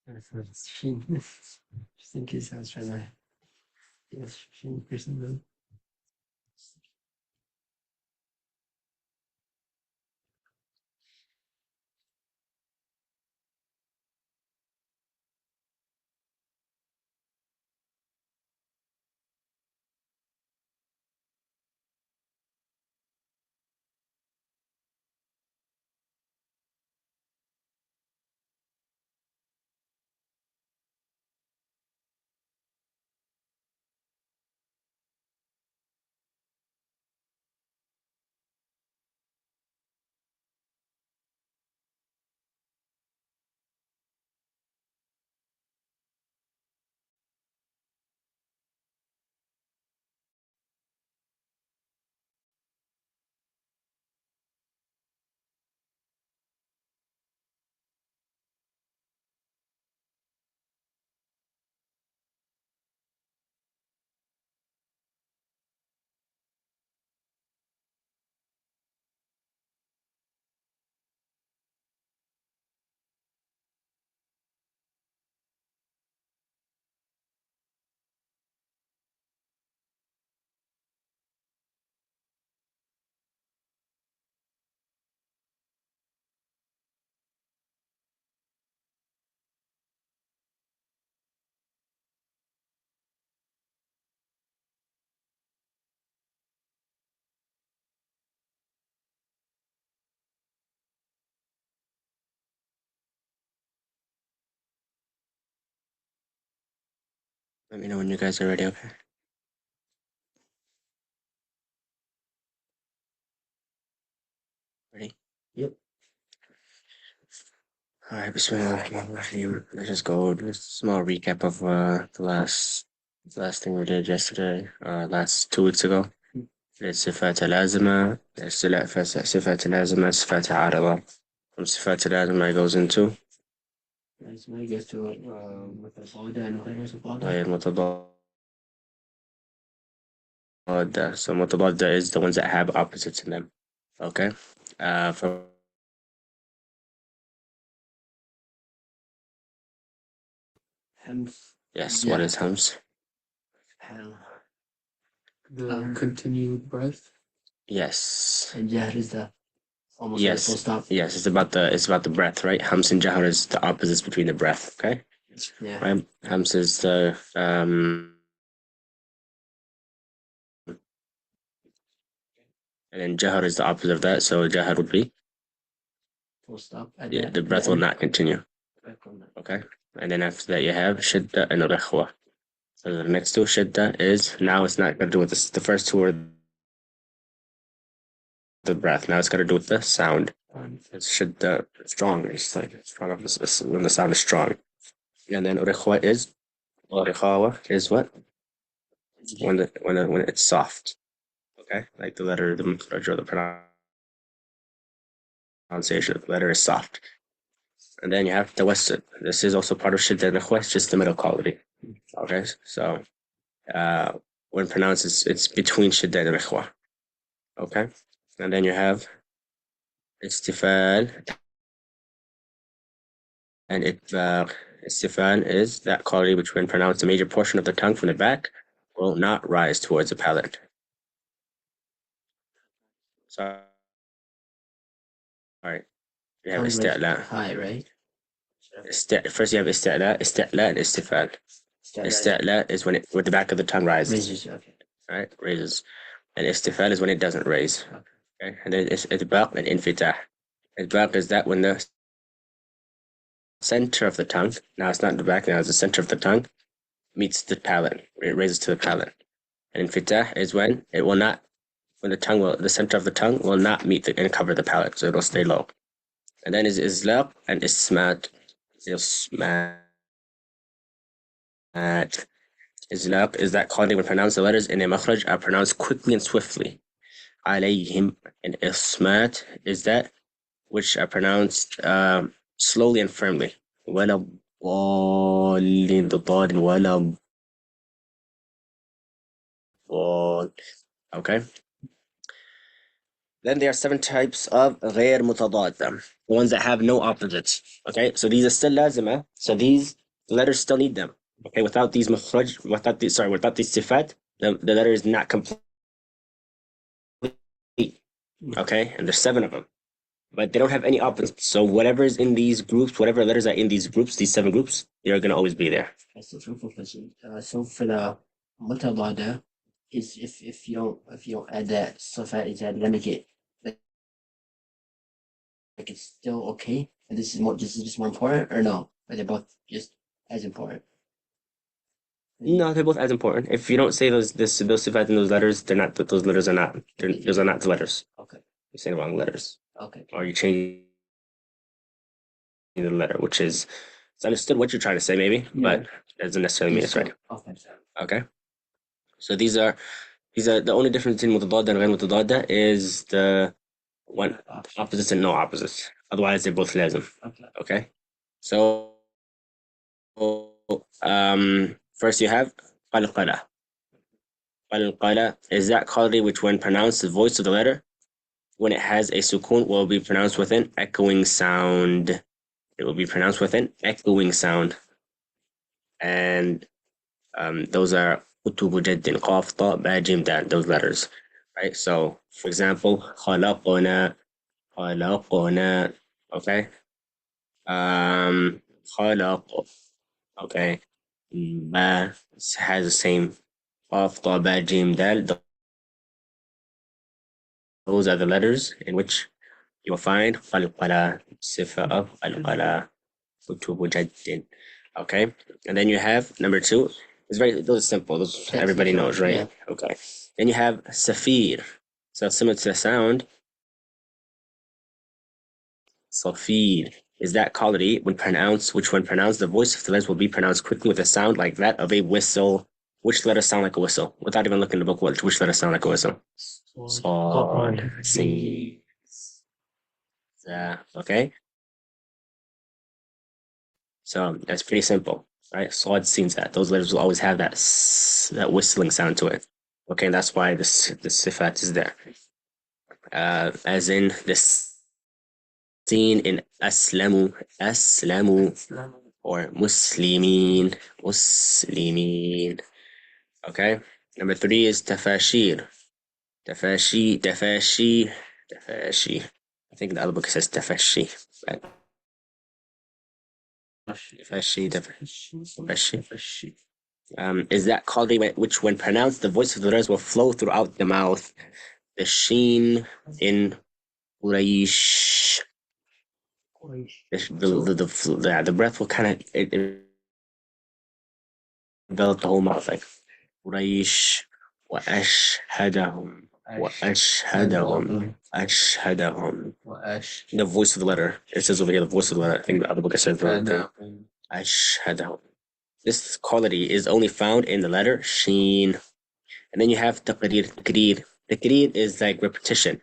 Just in case I was trying to guess Sheen person. Let me know when you guys are ready, okay? Ready? Yep. All right, bismillahirrahmanirrahim. Let's just go do a small recap of the last thing we did yesterday, last 2 weeks ago. الصفات اللازمة صفات اللازمة صفات عارضة. From صفات اللازمة goes into Nice. When I get to متضادة and غير متضادة. غير متضادة. So متضادة is the ones that have opposites in them. Okay. From Hence. yes, Yeah. what is hams? The continued breath. Yes. And Jahr is the almost Yes. full stop. Yes, it's about the breath, right? Hams and Jahar is the opposites between the breath, okay? Yeah. Right? Hams is the and then Jahar is the opposite of that, so Jahar would be Full stop. the breath will not continue. Okay? And then after that you have Shidda and Rikhwa. So the next two Shidda is now it's not gonna do with this. The first two are the breath. Now it's got to do with the sound. It's strong. It's like strong when the sound is strong. And then Rikhwa is what? When it's soft. Okay, like the letter, the makhraj or the pronunciation of the letter is soft. And then you have tawassul. This is also part of shidda and ikhwa, it's just the middle quality. Okay, so when pronounced, it's between shidda and ikhwa. Okay, and then you have istifal and itbaq. Istifal is that quality which, when pronounced, a major portion of the tongue from the back will not rise towards the palate. So, all right, you have isti'la. High, right? First you have isti'la, and istifal. Isti'la is when it with the back of the tongue rises. Raises, okay. Right, raises. And istifal is when it doesn't raise. Okay, and then it's itbaq and infitah. Itbaq is that when the center of the tongue, now it's not the back, now it's the center of the tongue, meets the palate. It raises to the palate. And infitah is when it will not, when the center of the tongue will not meet and cover the palate, so it'll stay low. And then is islaq and ismat. Ismat. Islaq is that quality when pronounced, the letters in a makhraj are pronounced quickly and swiftly. Alayhim. And ismat is that which are pronounced slowly and firmly. ولا ضالين ضاد ولا ضال. Okay. Then there are 7 types of غير متضادة. the ones that have no opposites. Okay, so these are still lazima. So these letters still need them. Okay, without these without these sifat, the letter is not complete. Okay, and there's 7 of them, but they don't have any opposites. So whatever is in these groups, whatever letters are in these groups, these 7 groups, they're gonna always be there. So for the mutabada, is if you don't add that sifat, is that negate? Like it's still okay, and this is just more important, or no? Or they're both just as important? No, they're both as important. If you don't say those sifat in those letters, they're not. Those letters are not. Those are not the letters. Okay. You're saying the wrong letters. Okay. Or you change the letter, which is it's understood what you're trying to say, maybe, but it doesn't necessarily mean it's right. Okay. Okay. So these are the only difference between mutadadda and غير mutadadda is the one opposites and no opposites. Otherwise, they're both lazim. Okay. So first you have qalqala. Qalqala is that quality which, when pronounced, the voice of the letter, when it has a sukun, will be pronounced with an echoing sound. It will be pronounced with an echoing sound. And those are kutubu jaddin, qaf, ta, ba, jim, dal, those letters. Right? So, for example, khalaqna, okay? Khalaq, okay? Ba has the same qaf, ta, ba, jim, dal. Those are the letters in which you will find qalqala, sifa of qalqala, kutubu jaddin. Okay, and then you have number 2. Those are simple. Those everybody knows, right? Yeah. Okay. Then you have safir. So similar to the sound. Safir is that quality when pronounced, the voice of the letters will be pronounced quickly with a sound like that of a whistle. Which letters sound like a whistle? Without even looking in the book, which letters sound like a whistle? C. Okay. So that's pretty simple, right? Sawad scenes that those letters will always have that whistling sound to it. Okay, and that's why this sifat is there. As in this scene in aslamu, or muslimin. Okay. Number 3 is tafashir. Tafashi. I think the other book says tafashi. Right? Tafashi. Is that quality which, when pronounced, the voice of the letters will flow throughout the mouth. The sheen in Quraysh. The breath will kind of envelop the whole mouth, like Quraysh. وأشهدهم. The voice of the letter. It says over here the voice of the letter. I think the other book it says أشهدهم. This quality is only found in the letter sheen. And then you have taqreer. Taqreer is like repetition.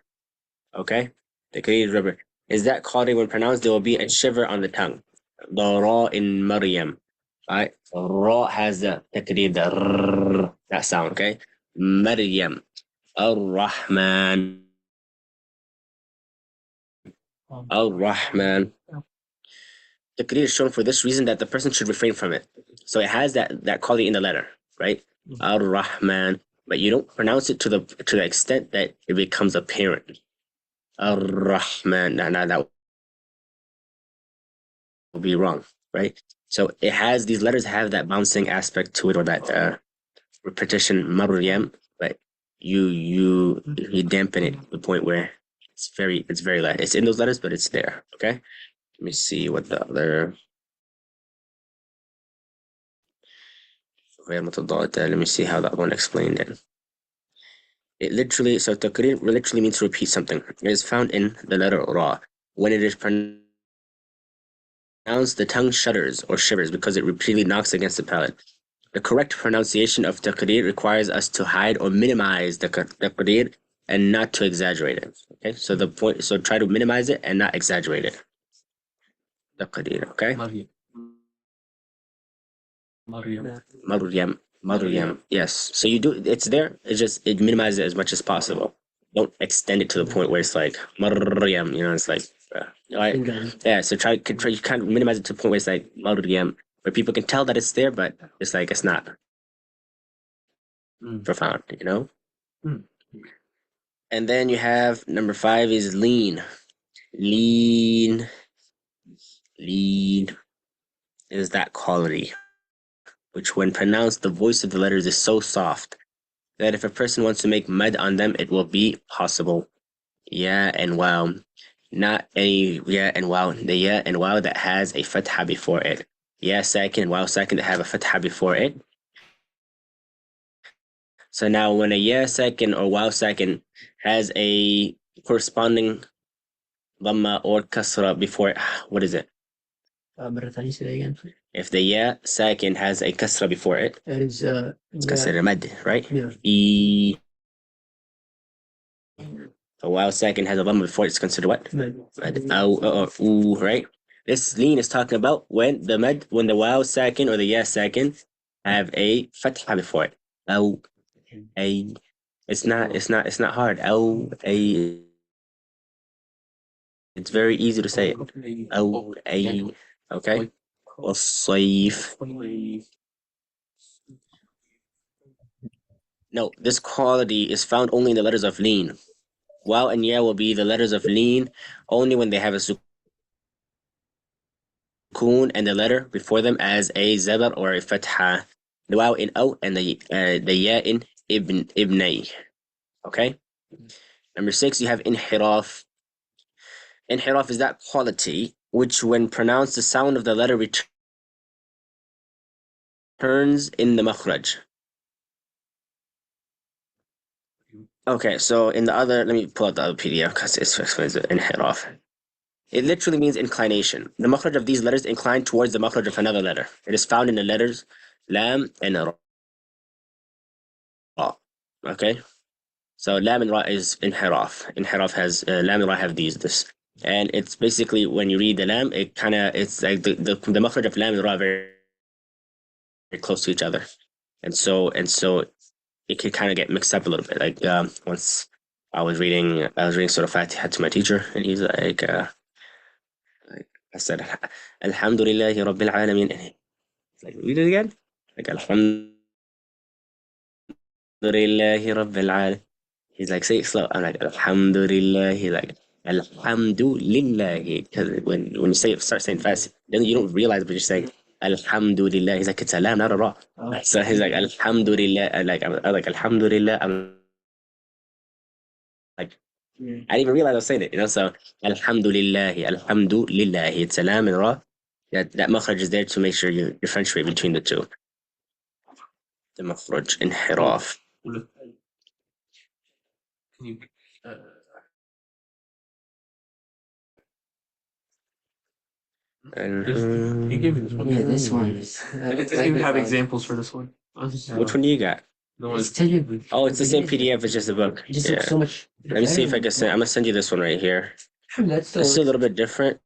Okay? Taqreer is that quality when pronounced, there will be a shiver on the tongue. The ra in Maryam. Right? Ra has the taqreer, that sound, okay? Maryam. Ar-Rahman. Ar-Rahman. Taqreer is shown for this reason, that the person should refrain from it. So it has that quality in the letter, right? Ar-Rahman. But you don't pronounce it to the extent that it becomes apparent. Ar-Rahman. That will be wrong, right? So it has, these letters have that bouncing aspect to it, or that repetition, Maryam, but you dampen it to the point where it's very light. It's in those letters, but it's there. Okay. Let me see what the other. Let me see how that one explained it. It literally, so taqreer literally means to repeat something. It is found in the letter ra. When it is pronounced, the tongue shudders or shivers because it repeatedly knocks against the palate. The correct pronunciation of taqreer requires us to hide or minimize the taqreer and not to exaggerate it. Okay, so try to minimize it and not exaggerate it. Taqreer, okay? Maryam. Yes. So you do, it's there. It minimizes it as much as possible. Don't extend it to the point where it's like Maryam, it's like Right? Yeah, so try you kind of minimize it to a point where it's like where people can tell that it's there, but it's like it's not profound, you know? And then you have number 5 is lean. Lean, lean is that quality, which when pronounced, the voice of the letters is so soft that if a person wants to make mud on them, it will be possible. Yeah and wow. Not any yeah and wow. The yeah and wow that has a fatha before it. Yeah second, wow second that have a fatha before it. So now when a yeah second or wow second has a corresponding dhamma or kasra before it, what is it? مرة ثانية say that again. If the yeah second has a kasra before it, It is it's considered mad, right? Yeah. E. A wow second has a dhamma before it, it's considered what? Mad. Or ooh, right? This lean is talking about when the wow second or the yeah second have a fatha before it. Oh, a. It's not hard. Oh, a. It's very easy to say it. Oh, a. Okay. والصيف. No, this quality is found only in the letters of lean. Wow and yeah will be the letters of lean only when they have a sukun and the letter before them as a zabar or a fatha. The wow in o and the ya in ibnay. Okay. Number 6, you have inhiraf. Inhiraf is that quality which, when pronounced, the sound of the letter returns in the makhraj. Okay, so in the other, let me pull out the other PDF because it explains it. Inhiraf. It literally means inclination. The makhraj of these letters incline towards the makhraj of another letter. It is found in the letters lam and ra. Okay, so lam and ra is inhiraf. Inhiraf has lam and ra have this, and it's basically when you read the lam, it's like the makhraj of lam and ra are very, very close to each other, and so it could kind of get mixed up a little bit. Like once I was reading sort of Fatiha to my teacher, and he's like I said, Alhamdulillahi Rabbil Alameen. And he's like, read it again. Like Alhamdulillahi Rabbil Alameen. He's like, say it slow. I'm like, Alhamdulillah. He's like, Alhamdulillah. Because when you say it, start saying fast, then you don't realize what you're saying. Alhamdulillah. He's like, it's a lam, not a ra. So he's like, Alhamdulillah. I'm like, Alhamdulillah. I'm like, I didn't even realize I was saying it, So Alhamdulillah, Alhamdulillah. It's a lam and ra. That makhraj is there to make sure you differentiate between the two. The makhraj, inhiraf. Can you, you gave me this one. Yeah, this one is. It doesn't even have examples for this one. Which one do you got? The one. Oh, it's the same PDF. It's just a book. It just Yeah. looks so much. Let me see if I can send. I'm gonna send you this one right here. That's It's a little bit different.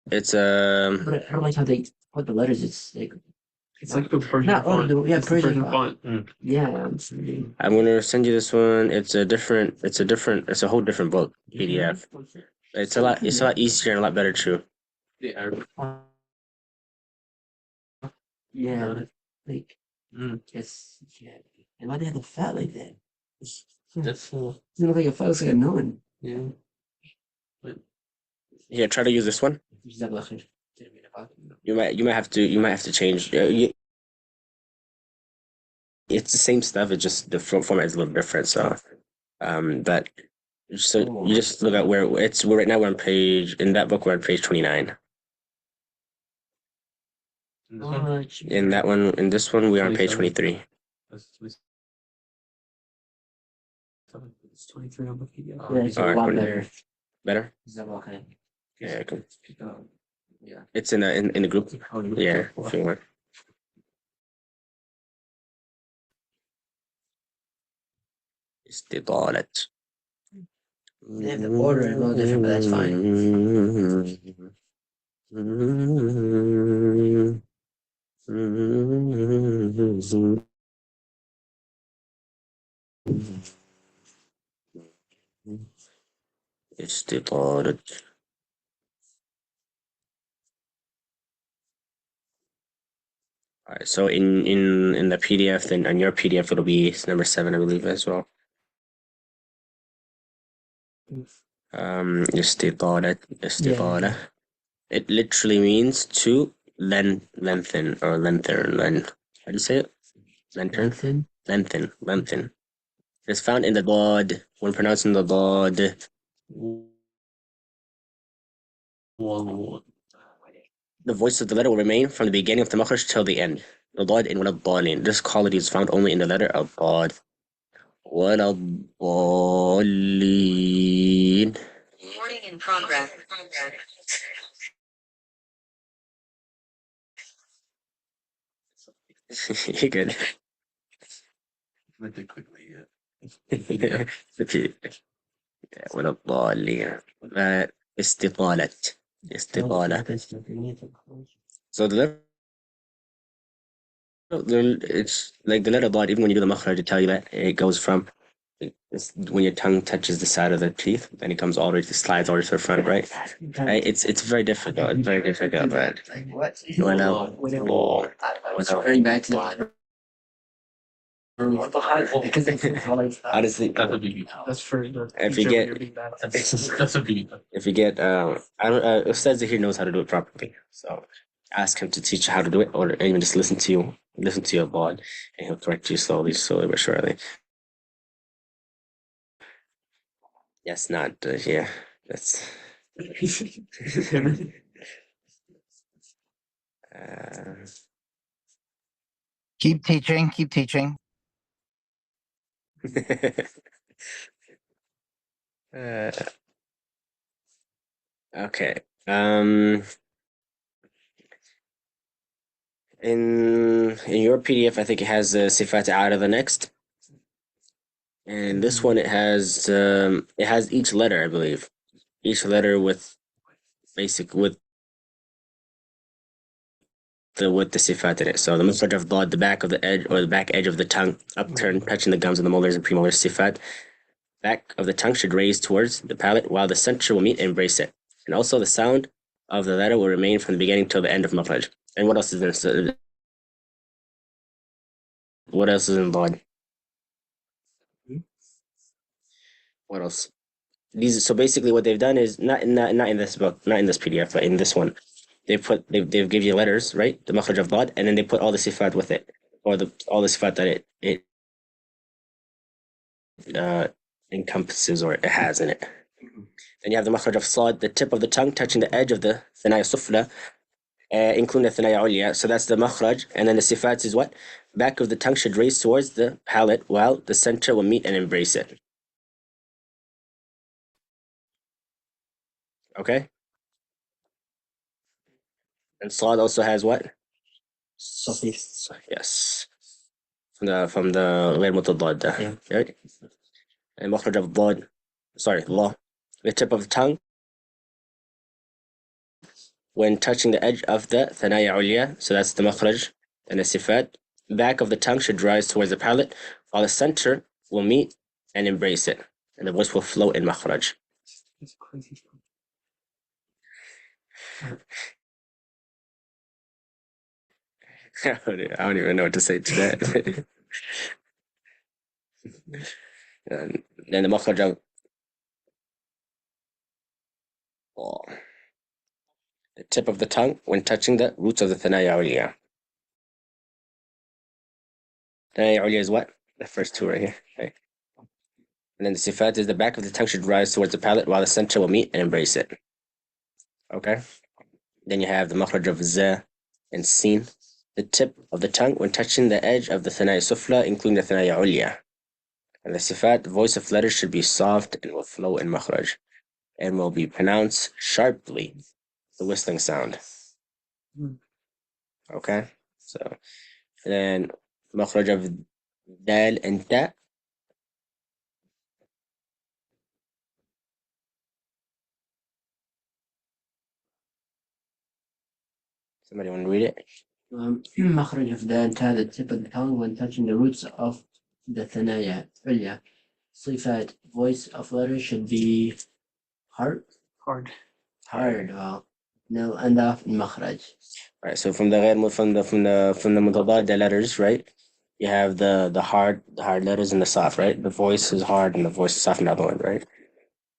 It's But I don't like how they put the letters. It's like. It's like the Persian Not font. Urdu, yeah, It's the Persian font. Yeah. I'm gonna send you this one. It's a whole different book PDF. It's a lot easier and a lot better too. The Arabic. Yeah. Like. It's yeah. And why they have the fat like that? That's It doesn't look like a fat. It looks like a nun. yeah. Here, try to use this one. You might have to change. It's the same stuff. It's just the format is a little different. So, but so you just look at where it's. We're right now. We're on page in that book. We're on page 29. In that one, in this one, we're on page 23. It's 23 on the PDF. Yeah, it's a Alright, lot cool. better. Better? Yeah, cool. It's in the group. Yeah, if you want. استطالة. Yeah, the order is a little different, but that's fine. استطالة. All right, so in the PDF, then on your PDF it'll be number 7, I believe, as well. استطالة. It literally means to lengthen or lengthen. How do you say it? Lengthen. Lengthen. It's found in the bod when pronouncing the bod. The voice of the letter will remain from the beginning of the makhraj till the end. The bod in wala dhalin. This quality is found only in the letter of bod. Wala dhalin. Recording in progress. You're good. Like it quickly, yeah. Repeat. ولا الضالين. استطالة. So it's like the letter dot, even when you do the makhraj, to tell you that it goes from when your tongue touches the side of the teeth, then it comes all the way to slides all the way to the front, right? It's very difficult. It's very difficult, but What? ولا Going back to the honestly, That's a biggie. That's for the If you future get- when you're being bad. That's a biggie. if you get I don't Ustaz here knows how to do it properly, so ask him to teach you how to do it, or even just listen to your bod, and he'll correct you slowly but surely. Yes, not yeah. That's Keep teaching. uh, okay. In your PDF, I think it has sifat out of the next. And this one, it has each letter, I believe, each letter with the sifat in it. So the makhraj of dad, the back of the edge or the back edge of the tongue, upturned, touching the gums and the molars and premolars, sifat. Back of the tongue should raise towards the palate, while the center will meet and embrace it. And also the sound of the letter will remain from the beginning till the end of makhraj. And what else is in what else is in dad? What else? So basically what they've done is not in this book, not in this PDF, but in this one, they've give you letters, right? The makhraj of dad, and then they put all the sifat with it, or all the sifat that it encompasses or it has in it. Then you have the makhraj of sad, the tip of the tongue touching the edge of the thanaya sufla, including the thanaya ulya. So that's the makhraj, and then the sifat is what? Back of the tongue should raise towards the palate, while the center will meet and embrace it. Okay. And sad also has what? Yes. From the غير متضادة. Right? And makhraj of dad, sorry, law. The tip of the tongue when touching the edge of the thanaya ulya, so that's the makhraj and the sifat. Back of the tongue should rise towards the palate, while the center will meet and embrace it, and the voice will flow in makhraj. It's crazy. I don't even know what to say to that. And then the makhraj of the tip of the tongue when touching the roots of the thanaya ulya. Thanaya ulya is what? The first two right here. Okay. And then the sifat is the back of the tongue should rise towards the palate, while the center will meet and embrace it. Okay. Then you have the makhraj of za and sin, the tip of the tongue when touching the edge of the thanaya sufla, including the thanaya ulya. And the sifat, the voice of letters should be soft and will flow in makhraj, and will be pronounced sharply, the whistling sound. Okay. So then makhraj of dal and ta. Somebody want to read it? مخرج of the ta, the tip of the tongue when touching the roots of the thanaya ulya. Sifat, voice of letter should be hard Hard. hard no عندها في المخرج. Right. So from the متضادة letters, right? You have the hard letters and the soft, right? The voice is hard and the voice is soft in the other one, right?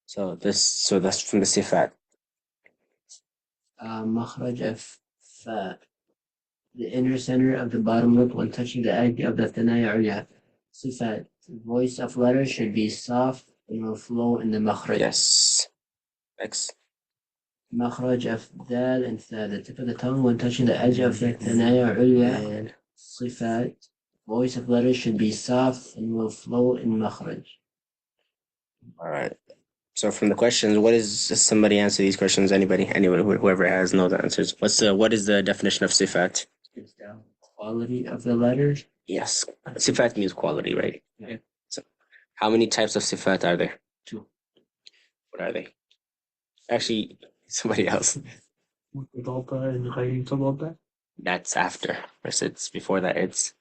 So that's from the sifat. مخرج of فاء. The inner center of the bottom lip when touching the edge of the ثنايا عليا. صفات. The voice of letters should be soft and will flow in the مخرج. Yes. Next. مخرج of ذال and ثاء. The tip of the tongue when touching the edge of the ثنايا عليا. صفات. Voice of letters should be soft and will flow in مخرج. All right. So from the questions, somebody answer these questions? Anybody, whoever knows the answers. What is the definition of sifat? It's the quality of the letters. Yes, sifat means quality, right? Yeah. So, how many types of sifat are there? 2. What are they? Actually, somebody else. متضادة and غير متضادة. That's after. It's before that. It's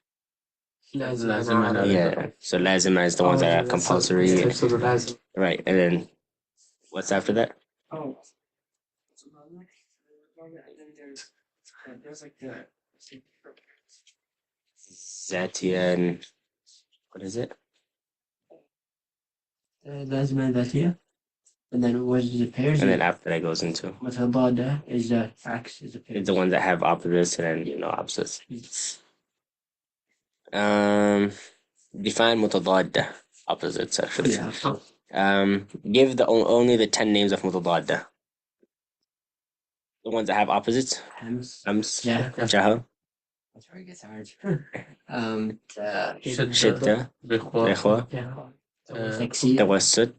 لازم. yeah. So lazima is the ones that are compulsory. So the لازم. Right, and then what's after that? Oh. There's like the Zatia and what is it? لازمة ذاتية. And then what is the pairs? And then after that goes into متضادة is the acts is the pairs. it's the ones that have opposites and then opposites. Define متضادة, opposites actually. Yeah. Give only the 10 names of متضادة. The ones that have opposites. Hams. Yeah. Jahl. That's where it gets hard. Shidda. Rikhwa. Sexy. Tawassut.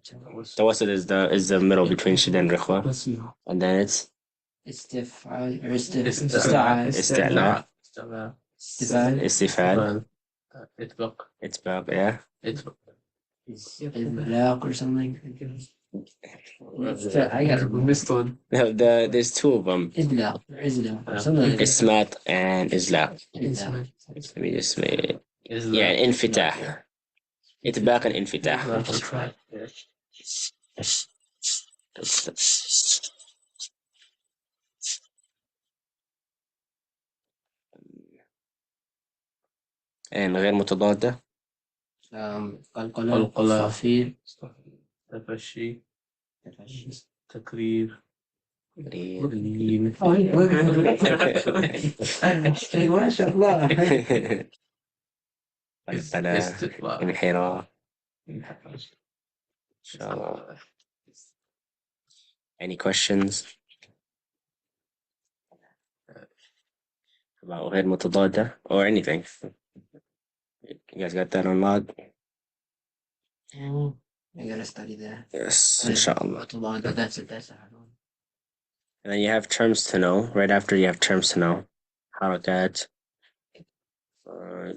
Tawassut is the middle between shidda and rikhwa. And then it's استفعال استعلاء. استفعال Istifad. إطباق. Yeah. إطلاق or something. I got it. missed one. No, there's 2 of them. إدلاق or إزلاق or something like that. Ismat and Islaq. إزلاق. Let me just make it. Yeah, انفتاح. إطباق and انفتاح. and غير متضادة. قلقلة صفير تفشي تكرير ما شاء الله. قلقلة انحراف. inshallah. Any questions about غير متضادة or anything? You guys got that on log? I gotta study that. Yes, inshallah. That's a hard one. And then you have terms to know. Right after you have terms to know. Harakat.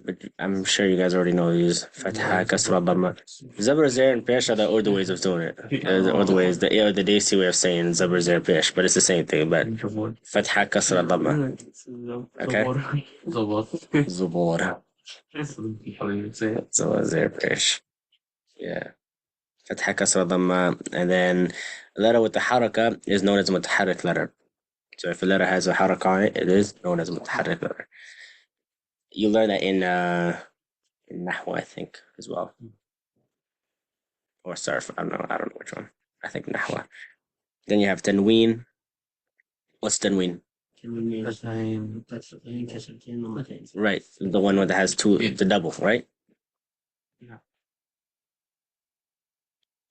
But I'm sure you guys already know these. Fatha, Kasra, Dhamma. Zabr, Zair, and Pesh are the order ways of doing it. The order ways, the Desi way of saying Zabr, Zair, Pesh, but it's the same thing. But Fatha, Kasra, Dhamma. Okay? Zubur. Zabr, Zair, Pesh. Yeah. Fatha, Kasra, Dhamma. And then a letter with the haraka is known as a mutaharrik letter. So if a letter has a haraka on it, it is known as a mutaharrik letter. You learn that in Nahwa, I think, as well. Or Sarf, I don't know which one. I think Nahwa. Then you have Tanween. What's Tanween? Right, the one that has 2, the double, right? Yeah.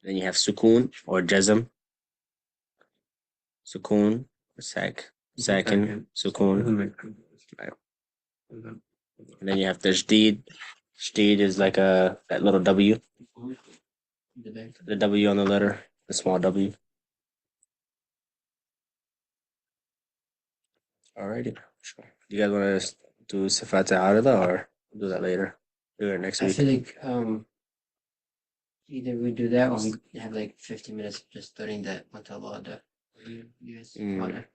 Then you have Sukoon or Jazm. Sukoon, Sakin, Sukoon. Right. And then you have Tajdeed. Tajdeed is like that little W. The W on the letter, the small W. Alrighty. Sure. Do you guys want to do Sifat Arada or do that later? Do it next I week. feel like either we do that or we have like 15 minutes just studying that Matalada. You guys wanna?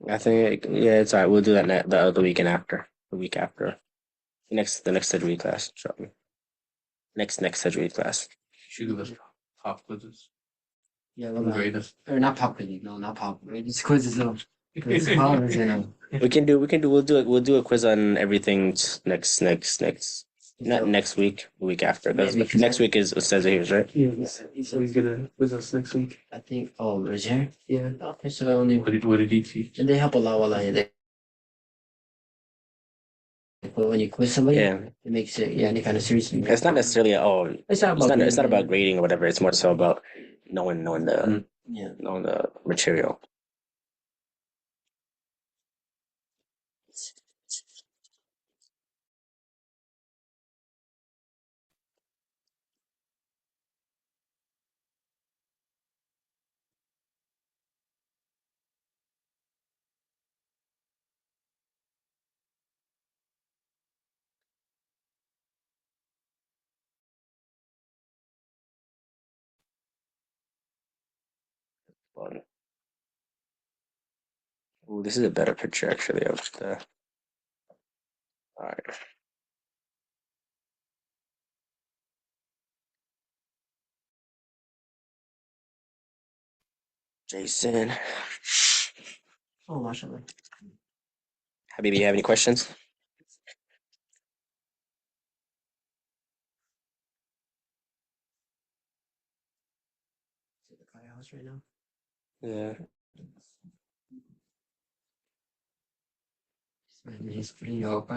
I think it's alright. We'll do that the weekend after. The week after. The next Tajweed class. Next Tajweed class. Should do this half quizzes. Yeah, Grade us. or not pop quizzes. No, not pop. It's quizzes though. It's called, you know. We'll do a quiz on everything next not next week, the week after. Because Maybe. next week is says it here, right? Yeah, so he's gonna quiz us next week. I think. Oh, is here? Yeah. Okay, so I only. What did he teach? And they help a lot. Wallahi. But when you quiz somebody, Yeah. it makes it any kind of serious. It's not necessarily It's not about. it's not about grading or whatever. It's more so about knowing the Yeah. knowing the material. Fun. Ooh, this is a better picture actually of the. All right. Jason. Oh, mashallah. Habibi, you have any questions? The firehouse right now. Yeah. He's putting you up.